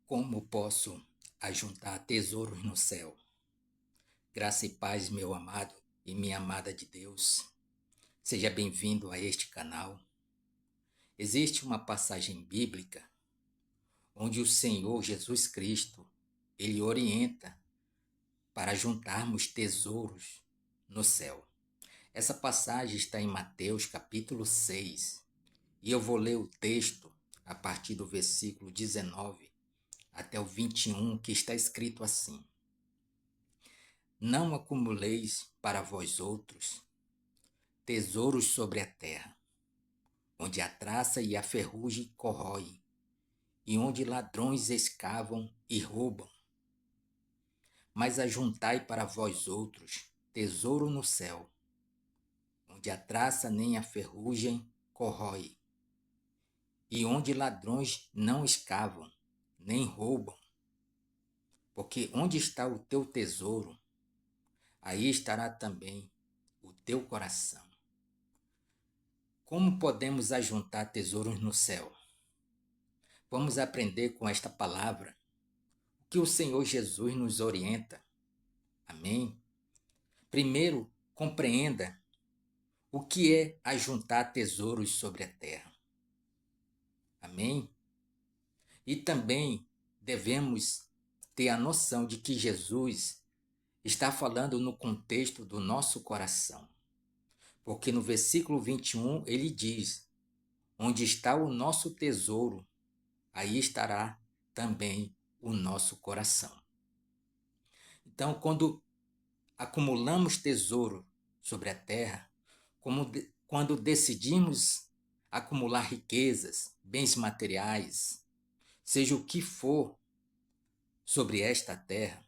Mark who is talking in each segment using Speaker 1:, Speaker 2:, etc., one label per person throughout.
Speaker 1: Como posso ajuntar tesouros no céu? Graça e paz, meu amado e minha amada de Deus. Seja bem-vindo a este canal. Existe uma passagem bíblica onde o Senhor Jesus Cristo, ele orienta para juntarmos tesouros no céu. Essa passagem está em Mateus capítulo 6, e eu vou ler o texto a partir do versículo 19 até o 21, que está escrito assim: Não acumuleis para vós outros tesouros sobre a terra, onde a traça e a ferrugem corroem, e onde ladrões escavam e roubam. Mas ajuntai para vós outros tesouro no céu, onde a traça nem a ferrugem corrói, e onde ladrões não escavam, nem roubam. Porque onde está o teu tesouro, aí estará também o teu coração. Como podemos ajuntar tesouros no céu? Vamos aprender com esta palavra o que o Senhor Jesus nos orienta. Amém? Primeiro, compreenda o que é ajuntar tesouros sobre a terra. Amém? E também devemos ter a noção de que Jesus está falando no contexto do nosso coração. Porque no versículo 21 ele diz: Onde está o nosso tesouro, aí estará também o nosso coração. Então, quando acumulamos tesouro sobre a terra, quando decidimos acumular riquezas, bens materiais, seja o que for sobre esta terra,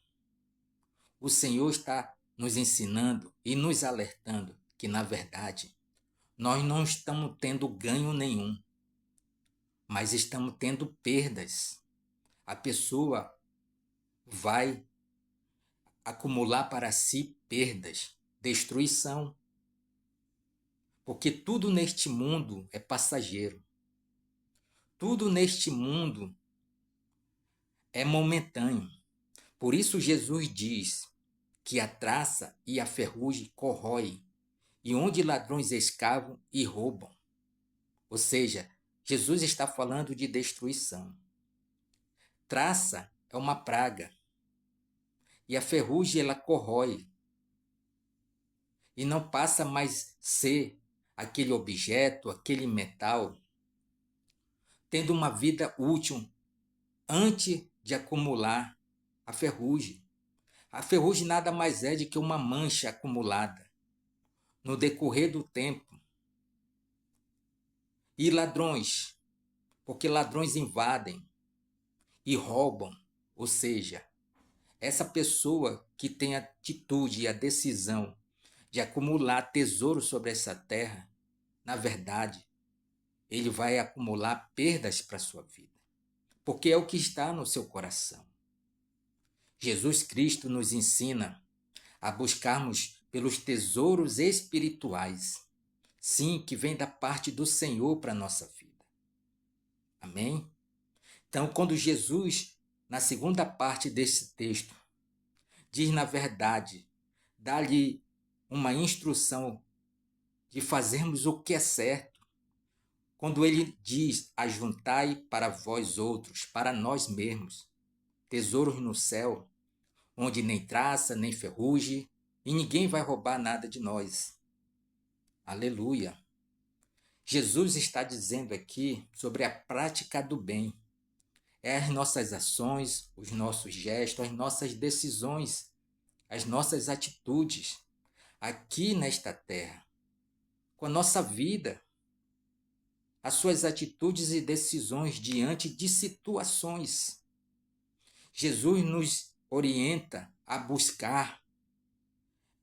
Speaker 1: o Senhor está nos ensinando e nos alertando que, na verdade, nós não estamos tendo ganho nenhum, mas estamos tendo perdas. A pessoa vai acumular para si perdas, destruição. Porque tudo neste mundo é passageiro. Tudo neste mundo é momentâneo. Por isso Jesus diz que a traça e a ferrugem corroem, e onde ladrões escavam e roubam. Ou seja, Jesus está falando de destruição. Traça é uma praga, e a ferrugem ela corrói, e não passa mais ser aquele objeto, aquele metal, tendo uma vida útil antes de acumular a ferrugem. A ferrugem nada mais é do que uma mancha acumulada no decorrer do tempo. E ladrões, porque ladrões invadem e roubam, ou seja, essa pessoa que tem a atitude e a decisão de acumular tesouro sobre essa terra, na verdade, ele vai acumular perdas para a sua vida, porque é o que está no seu coração. Jesus Cristo nos ensina a buscarmos pelos tesouros espirituais, sim, que vem da parte do Senhor para a nossa vida. Amém? Então, quando Jesus, na segunda parte desse texto, diz, na verdade, dá-lhe uma instrução de fazermos o que é certo, quando ele diz: ajuntai para vós outros, para nós mesmos, tesouros no céu, onde nem traça, nem ferrugem, e ninguém vai roubar nada de nós. Aleluia! Jesus está dizendo aqui sobre a prática do bem. É as nossas ações, os nossos gestos, as nossas decisões, as nossas atitudes aqui nesta terra, com a nossa vida, as suas atitudes e decisões diante de situações. Jesus nos orienta a buscar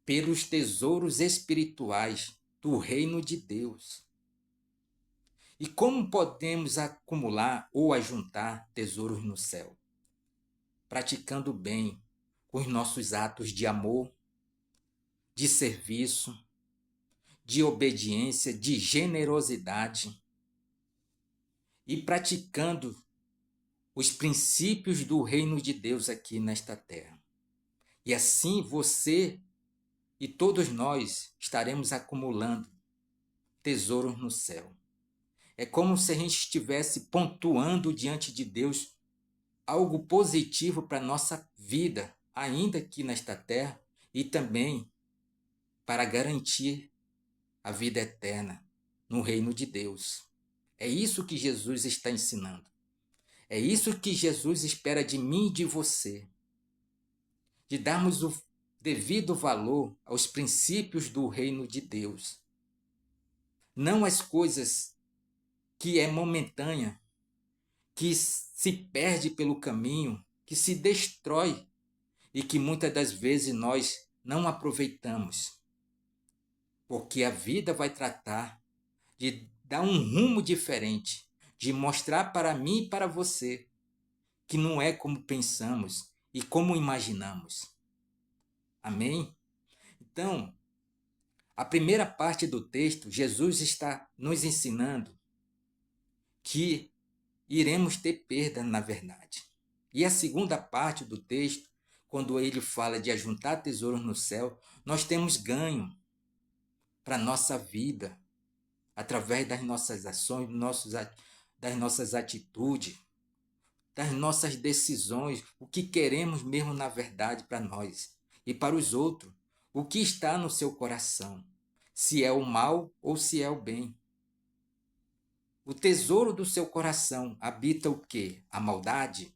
Speaker 1: pelos tesouros espirituais do reino de Deus. E como podemos acumular ou ajuntar tesouros no céu? Praticando bem com os nossos atos de amor, de serviço, de obediência, de generosidade, e praticando os princípios do reino de Deus aqui nesta terra. E assim você e todos nós estaremos acumulando tesouros no céu. É como se a gente estivesse pontuando diante de Deus algo positivo para a nossa vida, ainda aqui nesta terra, e também para garantir a vida eterna no reino de Deus. É isso que Jesus está ensinando. É isso que Jesus espera de mim e de você. De darmos o devido valor aos princípios do reino de Deus. Não as coisas que é momentânea, que se perde pelo caminho, que se destrói e que muitas das vezes nós não aproveitamos. Porque a vida vai tratar de dar um rumo diferente, de mostrar para mim e para você que não é como pensamos e como imaginamos. Amém? Então, a primeira parte do texto, Jesus está nos ensinando que iremos ter perda na verdade. E a segunda parte do texto, quando ele fala de ajuntar tesouros no céu, nós temos ganho para a nossa vida, através das nossas ações, das nossas atitudes, das nossas decisões, o que queremos mesmo na verdade para nós e para os outros, o que está no seu coração, se é o mal ou se é o bem. O tesouro do seu coração habita o quê? A maldade?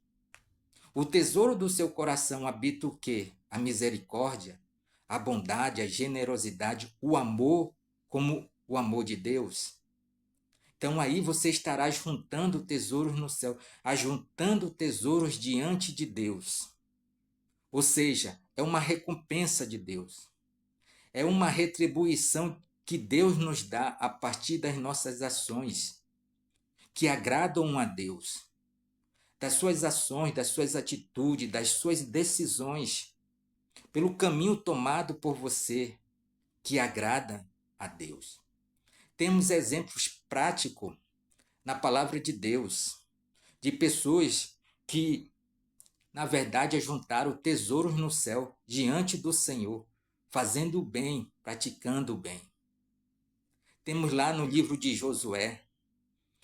Speaker 1: O tesouro do seu coração habita o quê? A misericórdia, a bondade, a generosidade, o amor, como o amor de Deus. Então aí você estará juntando tesouros no céu, ajuntando tesouros diante de Deus. Ou seja, é uma recompensa de Deus. É uma retribuição que Deus nos dá a partir das nossas ações, que agradam a Deus. Das suas ações, das suas atitudes, das suas decisões, pelo caminho tomado por você, que agrada a Deus. Temos exemplos práticos na palavra de Deus, de pessoas que, na verdade, ajuntaram tesouros no céu diante do Senhor, fazendo o bem, praticando o bem. Temos lá no livro de Josué,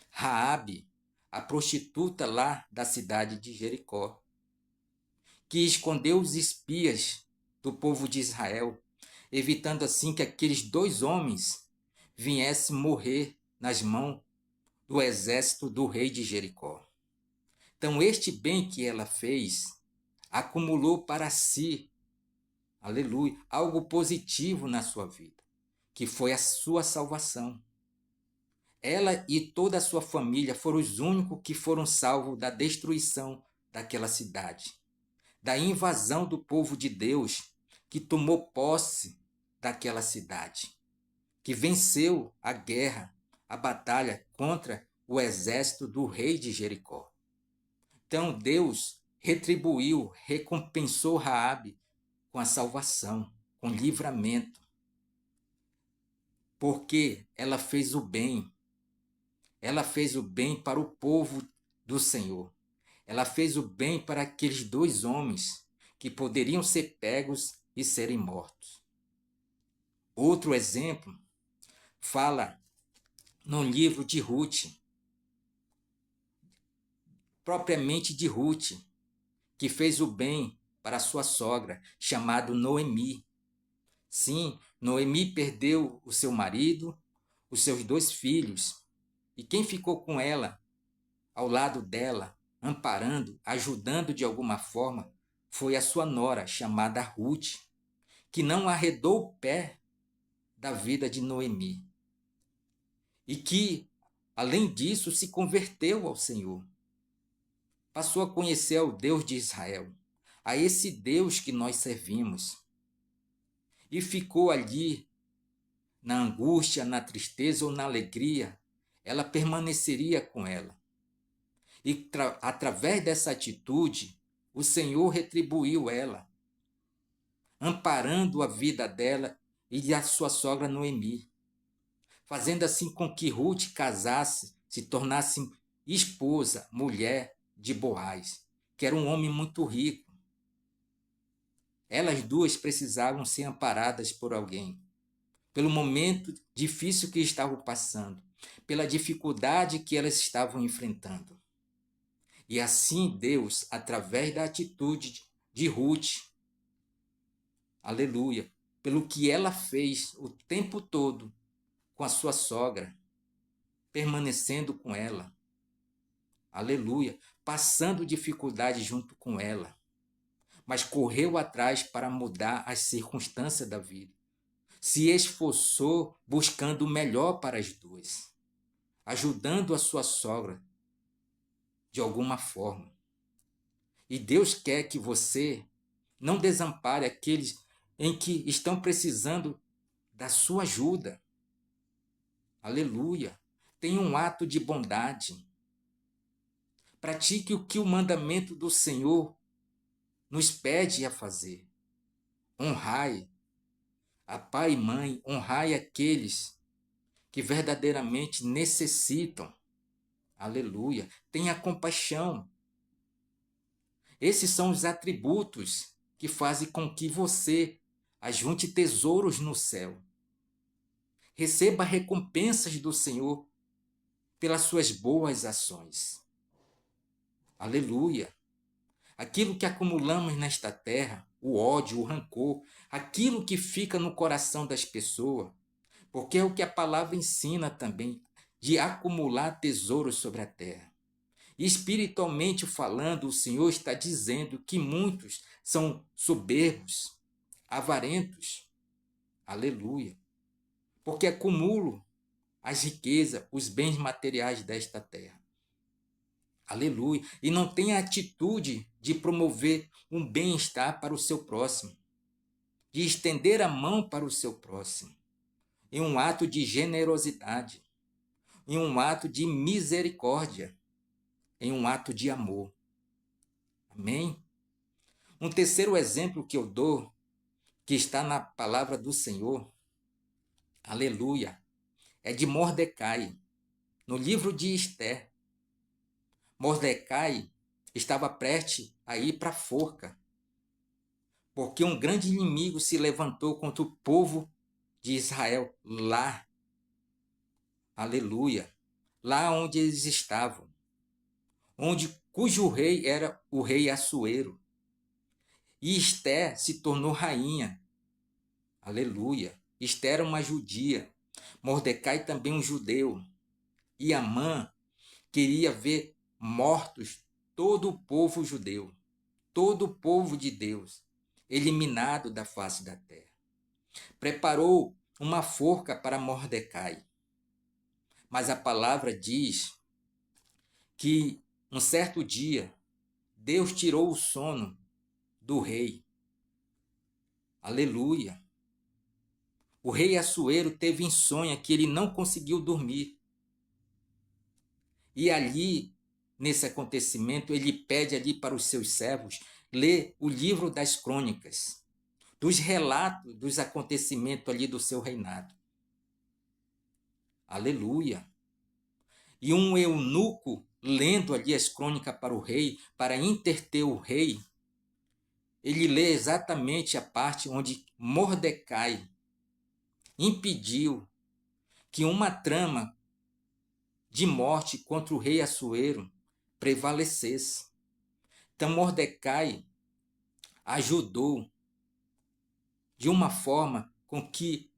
Speaker 1: Raabe, a prostituta lá da cidade de Jericó, que escondeu os espias do povo de Israel, evitando assim que aqueles 2 homens viessem morrer nas mãos do exército do rei de Jericó. Então este bem que ela fez acumulou para si, aleluia, algo positivo na sua vida, que foi a sua salvação. Ela e toda a sua família foram os únicos que foram salvos da destruição daquela cidade, da invasão do povo de Deus que tomou posse daquela cidade, que venceu a guerra, a batalha contra o exército do rei de Jericó. Então Deus retribuiu, recompensou Raabe com a salvação, com livramento, porque ela fez o bem. Ela fez o bem para o povo do Senhor. Ela fez o bem para aqueles 2 homens que poderiam ser pegos e serem mortos. Outro exemplo fala no livro de Ruth, propriamente de Ruth, que fez o bem para sua sogra, chamado Noemi. Sim, Noemi perdeu o seu marido, os seus 2 filhos, e quem ficou com ela, ao lado dela, amparando, ajudando de alguma forma, foi a sua nora, chamada Ruth, que não arredou o pé da vida de Noemi. E que, além disso, se converteu ao Senhor. Passou a conhecer ao Deus de Israel, a esse Deus que nós servimos. E ficou ali, na angústia, na tristeza ou na alegria, ela permaneceria com ela. E através dessa atitude, o Senhor retribuiu ela, amparando a vida dela e da sua sogra Noemi, fazendo assim com que Ruth casasse, se tornasse esposa, mulher de Boaz, que era um homem muito rico. Elas duas precisavam ser amparadas por alguém, pelo momento difícil que estavam passando, pela dificuldade que elas estavam enfrentando. E assim Deus, através da atitude de Ruth, aleluia, pelo que ela fez o tempo todo com a sua sogra, permanecendo com ela, aleluia, passando dificuldade junto com ela, mas correu atrás para mudar as circunstâncias da vida. Se esforçou buscando o melhor para as duas, ajudando a sua sogra de alguma forma. E Deus quer que você não desampare aqueles em que estão precisando da sua ajuda. Aleluia. Tenha um ato de bondade. Pratique o que o mandamento do Senhor nos pede a fazer. Honrai a pai e mãe, honrai aqueles que verdadeiramente necessitam. Aleluia. Tenha compaixão. Esses são os atributos que fazem com que você ajunte tesouros no céu. Receba recompensas do Senhor pelas suas boas ações. Aleluia. Aquilo que acumulamos nesta terra, o ódio, o rancor, aquilo que fica no coração das pessoas, porque é o que a palavra ensina também, de acumular tesouros sobre a terra. E espiritualmente falando, o Senhor está dizendo que muitos são soberbos, avarentos. Aleluia. Porque acumulam as riquezas, os bens materiais desta terra. Aleluia. E não tem a atitude de promover um bem-estar para o seu próximo, de estender a mão para o seu próximo, em um ato de generosidade, em um ato de misericórdia, em um ato de amor. Amém? Um terceiro exemplo que eu dou, que está na palavra do Senhor, aleluia, é de Mordecai, no livro de Esther. Mordecai estava prestes a ir para a forca, porque um grande inimigo se levantou contra o povo de Israel lá, aleluia, lá onde eles estavam, cujo rei era o rei Assuero. E Esther se tornou rainha, aleluia. Esther era uma judia, Mordecai também um judeu, e Amã queria ver mortos todo o povo judeu, todo o povo de Deus, eliminado da face da terra. Preparou uma forca para Mordecai. Mas a palavra diz que um certo dia Deus tirou o sono do rei. Aleluia. O rei Assuero teve insônia que ele não conseguiu dormir. E ali, nesse acontecimento, ele pede ali para os seus servos ler o livro das crônicas, dos relatos dos acontecimentos ali do seu reinado. Aleluia. E um eunuco lendo ali as crônicas para o rei, para interter o rei, ele lê exatamente a parte onde Mordecai impediu que uma trama de morte contra o rei Assuero prevalecesse. Então Mordecai ajudou de uma forma com que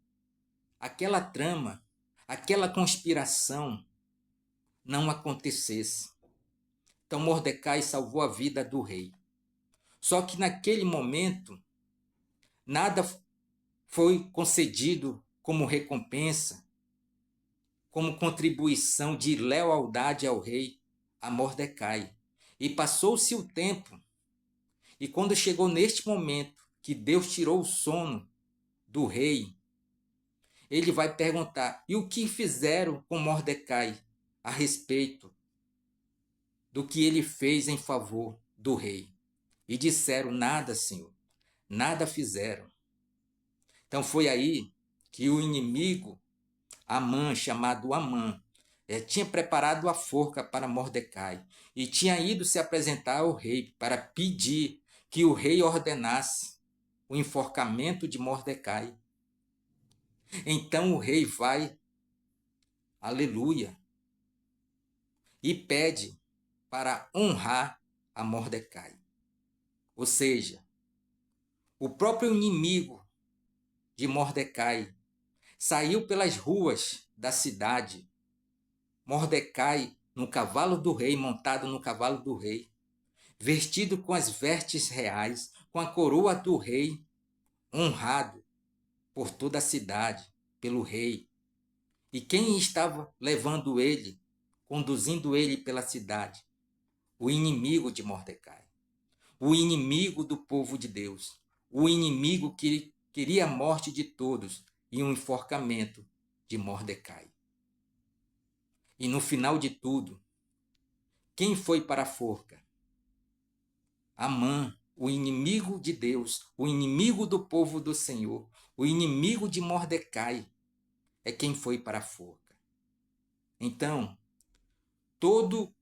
Speaker 1: aquela trama, aquela conspiração não acontecesse. Então Mordecai salvou a vida do rei. Só que naquele momento, nada foi concedido como recompensa, como contribuição de lealdade ao rei, a Mordecai. E passou-se o tempo, e quando chegou neste momento que Deus tirou o sono do rei, ele vai perguntar: e o que fizeram com Mordecai a respeito do que ele fez em favor do rei? E disseram: nada, Senhor, nada fizeram. Então foi aí que o inimigo, Amã, chamado Amã, tinha preparado a forca para Mordecai e tinha ido se apresentar ao rei para pedir que o rei ordenasse o enforcamento de Mordecai. Então o rei vai, aleluia, e pede para honrar a Mordecai. Ou seja, o próprio inimigo de Mordecai saiu pelas ruas da cidade. Mordecai no cavalo do rei, montado no cavalo do rei, vestido com as vestes reais, com a coroa do rei, honrado por toda a cidade, pelo rei. E quem estava levando ele, conduzindo ele pela cidade? O inimigo de Mordecai, o inimigo do povo de Deus, o inimigo que queria a morte de todos e um enforcamento de Mordecai. E no final de tudo, quem foi para a forca? Amã, o inimigo de Deus, o inimigo do povo do Senhor, o inimigo de Mordecai, é quem foi para a forca. Então, todo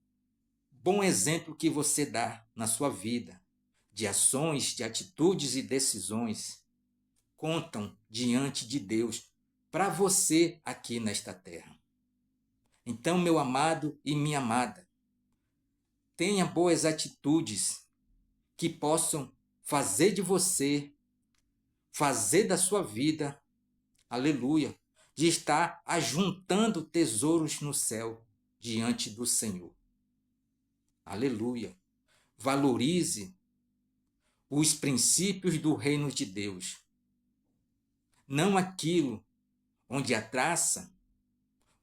Speaker 1: bom exemplo que você dá na sua vida, de ações, de atitudes e decisões, contam diante de Deus para você aqui nesta terra. Então, meu amado e minha amada, tenha boas atitudes que possam fazer de você, fazer da sua vida, aleluia, de estar ajuntando tesouros no céu diante do Senhor. Aleluia. Valorize os princípios do reino de Deus. Não aquilo onde a traça,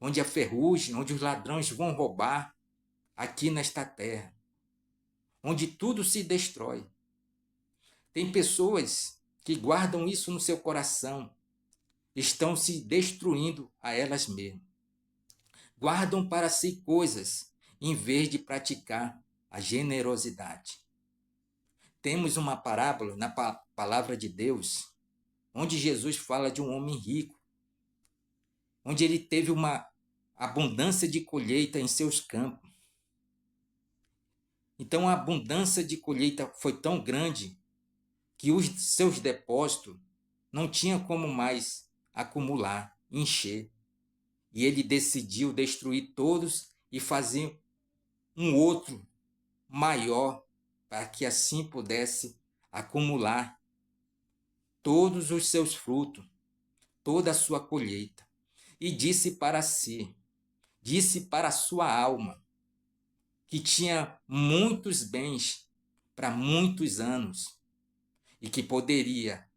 Speaker 1: onde a ferrugem, onde os ladrões vão roubar aqui nesta terra, onde tudo se destrói. Tem pessoas que guardam isso no seu coração, estão se destruindo a elas mesmas. Guardam para si coisas, em vez de praticar a generosidade. Temos uma parábola na palavra de Deus, onde Jesus fala de um homem rico, onde ele teve uma abundância de colheita em seus campos. Então a abundância de colheita foi tão grande que os seus depósitos não tinham como mais acumular, encher. E ele decidiu destruir todos e fazer um outro maior, para que assim pudesse acumular todos os seus frutos, toda a sua colheita. E disse para si, disse para a sua alma, que tinha muitos bens para muitos anos e que poderia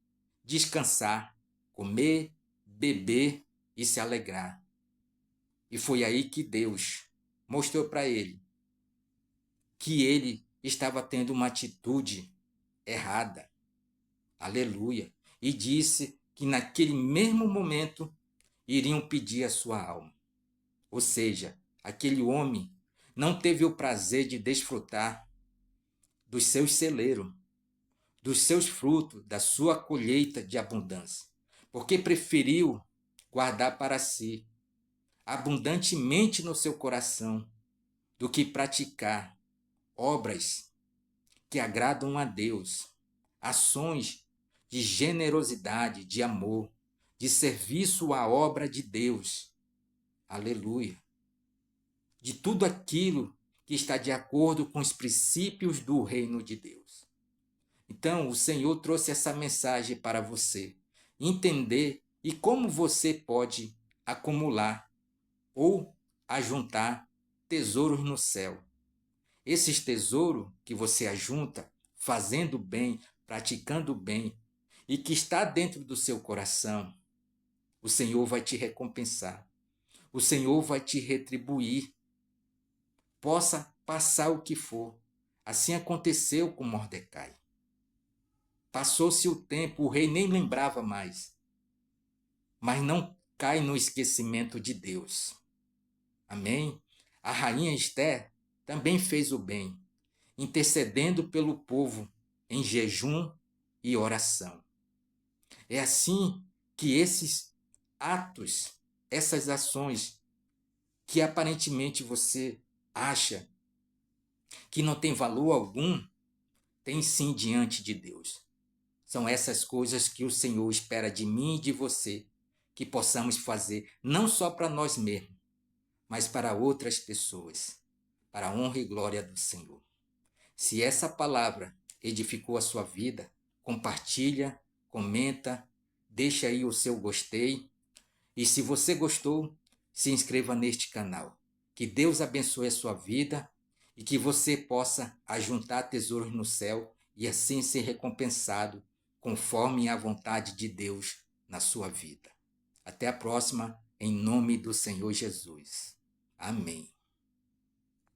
Speaker 1: descansar, comer, beber e se alegrar. E foi aí que Deus mostrou para ele que ele estava tendo uma atitude errada. Aleluia. E disse que naquele mesmo momento iriam pedir a sua alma. Ou seja, aquele homem não teve o prazer de desfrutar dos seus celeiros, dos seus frutos, da sua colheita de abundância, porque preferiu guardar para si abundantemente no seu coração do que praticar obras que agradam a Deus, ações de generosidade, de amor, de serviço à obra de Deus. Aleluia. De tudo aquilo que está de acordo com os princípios do reino de Deus. Então, o Senhor trouxe essa mensagem para você entender e como você pode acumular ou ajuntar tesouros no céu. Esses tesouros que você ajunta, fazendo bem, praticando bem, e que está dentro do seu coração, o Senhor vai te recompensar. O Senhor vai te retribuir. Possa passar o que for. Assim aconteceu com Mordecai. Passou-se o tempo, o rei nem lembrava mais. Mas não cai no esquecimento de Deus. Amém? A rainha Esther também fez o bem, intercedendo pelo povo em jejum e oração. É assim que esses atos, essas ações, que aparentemente você acha que não tem valor algum, tem sim diante de Deus. São essas coisas que o Senhor espera de mim e de você, que possamos fazer não só para nós mesmos, mas para outras pessoas, para a honra e glória do Senhor. Se essa palavra edificou a sua vida, compartilha, comenta, deixa aí o seu gostei. E se você gostou, se inscreva neste canal. Que Deus abençoe a sua vida e que você possa ajuntar tesouros no céu e assim ser recompensado conforme a vontade de Deus na sua vida. Até a próxima, em nome do Senhor Jesus. Amém.